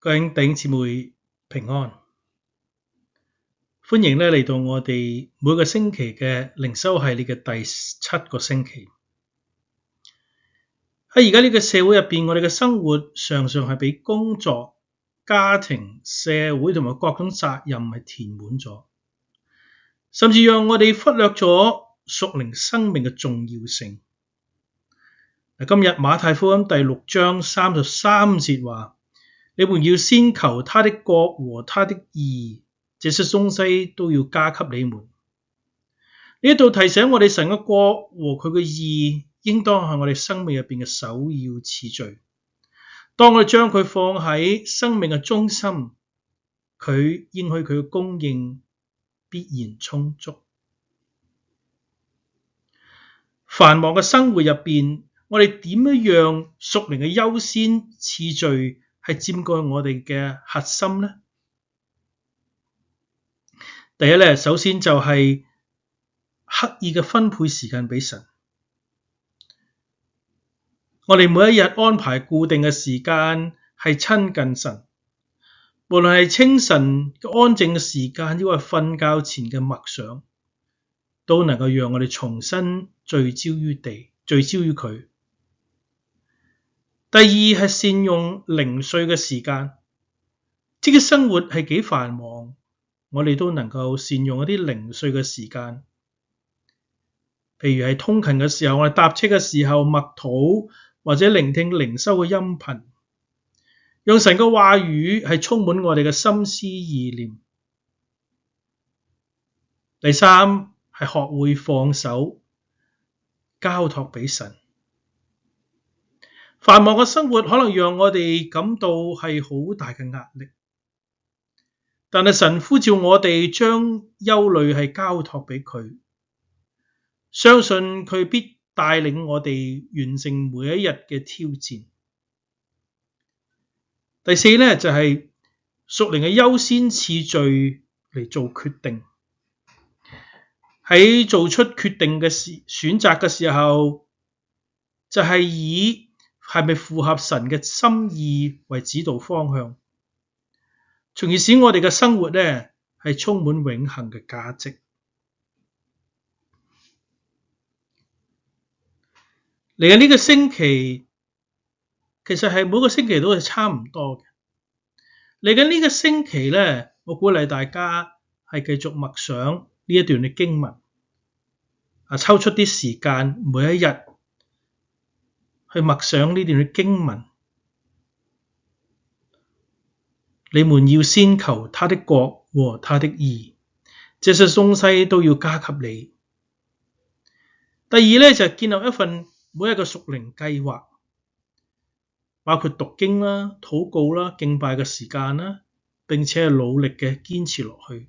各位弟兄姊妹平安，歡迎嚟到我哋每個星期嘅靈修系列嘅第7個星期。喺而家呢個社會入邊，我哋嘅生活常常係俾工作、家庭、社會同埋各種責任係填滿咗，甚至讓我哋忽略咗屬靈生命嘅重要性。今日馬太福音第6章33節話：你們要先求他的國和他的義，這些東西都要加給你們。呢度提醒我哋，神嘅國和佢嘅義應當係我哋生命入邊嘅首要次序。當我哋將佢放喺生命嘅中心，佢應許佢嘅供應必然充足。繁忙嘅生活入邊，我哋點樣讓屬靈嘅優先次序係佔據我哋嘅核心呢？第一首先就係刻意嘅分配時間俾神。我哋每一日安排固定嘅時間係親近神，無論係清晨嘅安靜嘅時間，抑或瞓覺前嘅默想，都能夠讓我哋重新聚焦於佢。第二係善用零碎嘅時間，即使生活係幾繁忙，我哋都能夠善用一啲零碎嘅時間。譬如係通勤嘅時候，我哋搭車嘅時候默禱，或者聆聽靈修嘅音頻，讓神嘅話語係充滿我哋嘅心思意念。第三係學會放手，交託俾神。繁忙嘅生活可能讓我哋感到係好大嘅壓力，但係神呼召我哋將憂慮係交託俾佢，相信佢必帶領我哋完成每一日嘅挑戰。第四就係屬靈嘅優先次序嚟做決定。喺做出決定嘅選擇嘅時候，就係以係咪符合神嘅心意為指導方向，從而使我哋嘅生活係充滿永恆嘅價值。嚟緊呢個星期，其實係每個星期都係差唔多嘅。嚟緊呢個星期我鼓勵大家係繼續默想呢一段嘅經文，抽出啲時間每一日去默想呢段嘅經文。你們要先求他的國和他的義，這些東西都要加給你。第二就係建立一份每一個屬靈計劃，包括讀經啦、禱告啦、敬拜嘅時間啦，並且係努力嘅堅持落去。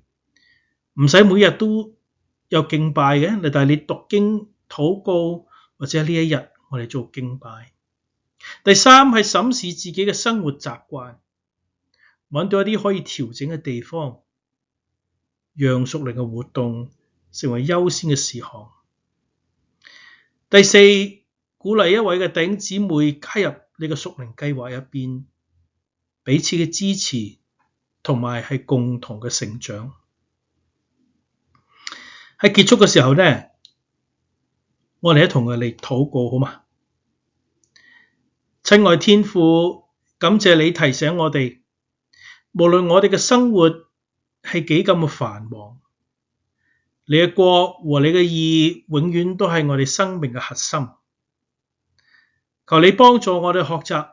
唔使每日都有敬拜嘅，但係你讀經、禱告或者呢一日我哋做敬拜。第三係審視自己嘅生活習慣，揾到一啲可以調整嘅地方，讓屬靈嘅活動成為優先嘅事項。第四，鼓勵一位嘅弟兄姊妹加入你嘅屬靈計劃入邊，彼此嘅支持同埋係共同嘅成長。喺結束嘅時候我哋一同嚟禱告好嗎？親愛天父，感謝你提醒我哋，無論我哋嘅生活係幾咁嘅繁忙，你嘅國和你嘅義永遠都係我哋生命嘅核心。求你幫助我哋學習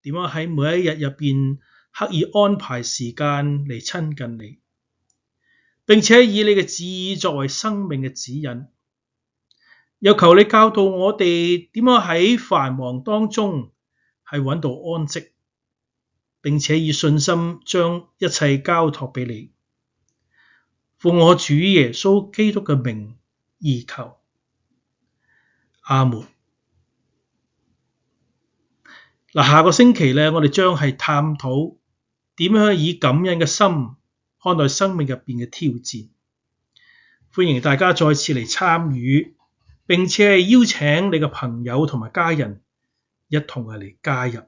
點樣喺每一日入邊刻意安排時間嚟親近你，並且以你嘅旨意作為生命嘅指引。又求你教導我哋點樣喺繁忙當中係揾到安息，並且以信心將一切交託俾你。奉我主耶穌基督嘅名而求，阿門。下個星期我哋將係探討點樣以感恩嘅心看待生命入邊嘅挑戰。歡迎大家再次嚟參與，並且係邀請你嘅朋友同埋家人一同嚟加入。